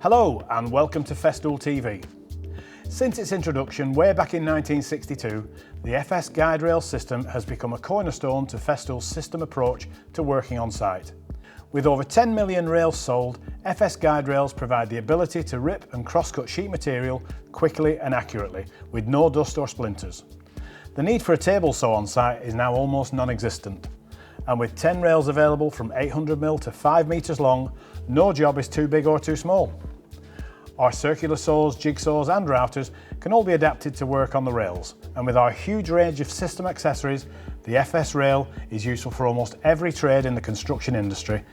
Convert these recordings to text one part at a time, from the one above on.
Hello and welcome to Festool TV. Since its introduction way back in 1962, the FS guide rail system has become a cornerstone to Festool's system approach to working on site. With over 10 million rails sold, FS guide rails provide the ability to rip and cross-cut sheet material quickly and accurately, with no dust or splinters. The need for a table saw on site is now almost non-existent. And with 10 rails available from 800mm to 5 metres long, no job is too big or too small. Our circular saws, jigsaws and routers can all be adapted to work on the rails, and with our huge range of system accessories, the FS rail is useful for almost every trade in the construction industry.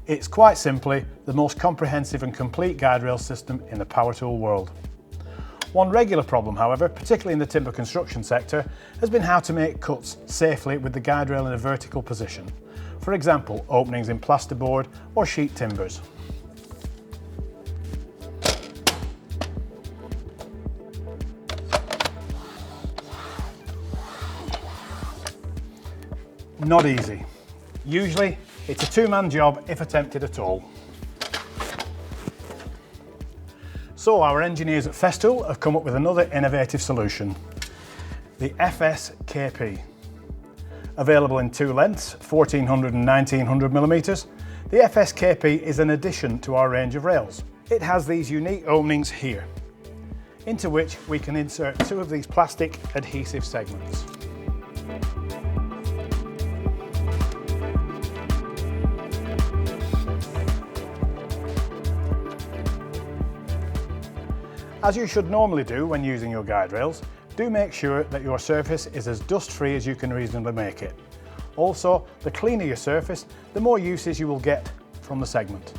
It's quite simply the most comprehensive and complete guide rail system in the power tool world. One regular problem, however, particularly in the timber construction sector, has been how to make cuts safely with the guide rail in a vertical position. For example, openings in plasterboard or sheet timbers. Not easy. Usually, it's a two-man job if attempted at all. So our engineers at Festool have come up with another innovative solution, the FSKP. Available in two lengths, 1400 and 1900mm, the FSKP is an addition to our range of rails. It has these unique openings here, into which we can insert two of these plastic adhesive segments. As you should normally do when using your guide rails, do make sure that your surface is as dust-free as you can reasonably make it. Also, the cleaner your surface, the more usage you will get from the segment.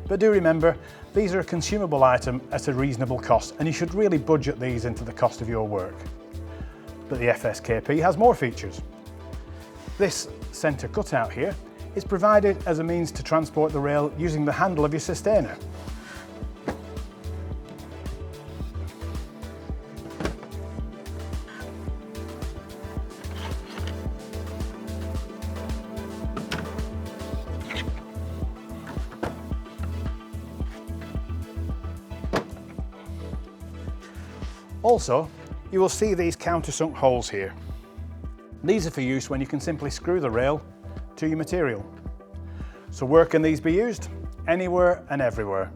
But do remember, these are a consumable item at a reasonable cost, and you should really budget these into the cost of your work. But the FSKP has more features. This centre cutout here is provided as a means to transport the rail using the handle of your sustainer. Also, you will see these countersunk holes here. These are for use when you can simply screw the rail to your material. So where can these be used? Anywhere and everywhere.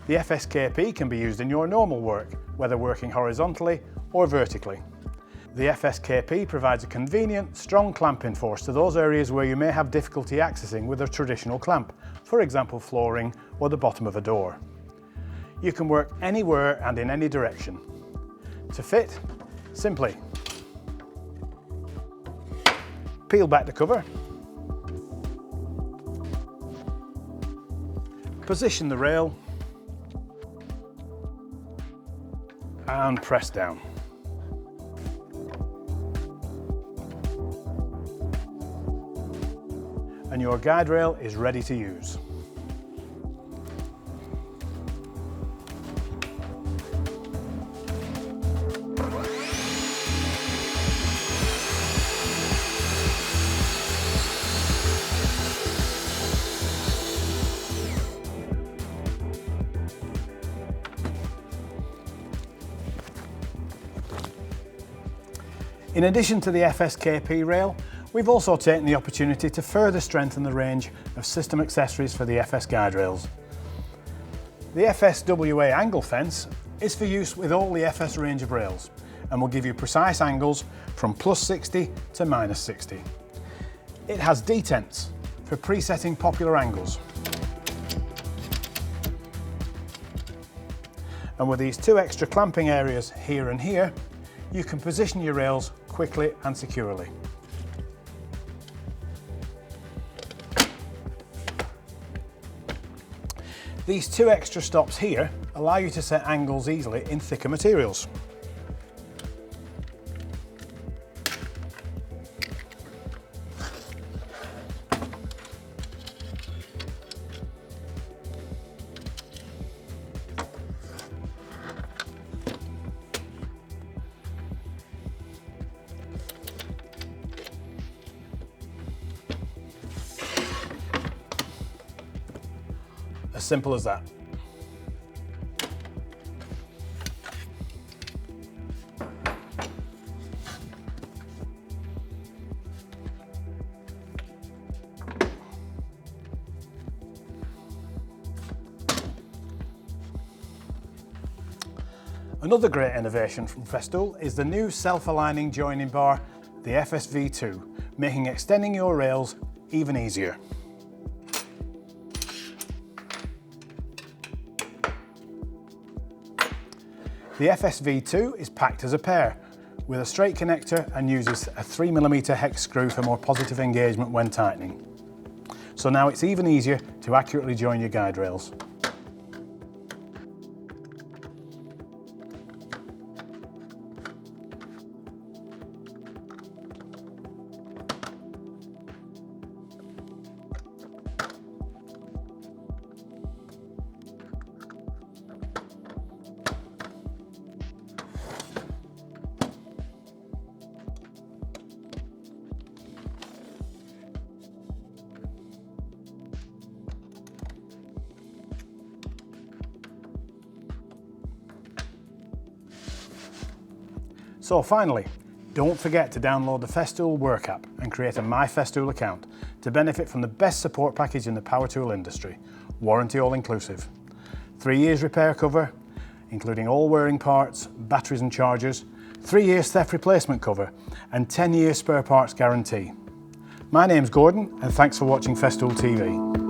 The FSKP can be used in your normal work, whether working horizontally or vertically. The FSKP provides a convenient, strong clamping force to those areas where you may have difficulty accessing with a traditional clamp, for example flooring or the bottom of a door. You can work anywhere and in any direction. To fit, simply peel back the cover, position the rail and press down. And your guide rail is ready to use. In addition to the FSKP rail, we've also taken the opportunity to further strengthen the range of system accessories for the FS guide rails. The FSWA angle fence is for use with all the FS range of rails and will give you precise angles from +60 to -60. It has detents for presetting popular angles. And with these two extra clamping areas here and here, you can position your rails quickly and securely. These two extra stops here allow you to set angles easily in thicker materials. As simple as that. Another great innovation from Festool is the new self-aligning joining bar, the FSV2, making extending your rails even easier. The FSV2 is packed as a pair with a straight connector and uses a 3mm hex screw for more positive engagement when tightening. So now it's even easier to accurately join your guide rails. So finally, don't forget to download the Festool Work app and create a My Festool account to benefit from the best support package in the power tool industry, warranty all inclusive. 3 years repair cover, including all wearing parts, batteries and chargers, 3 years theft replacement cover, and 10 years spare parts guarantee. My name's Gordon and thanks for watching Festool TV.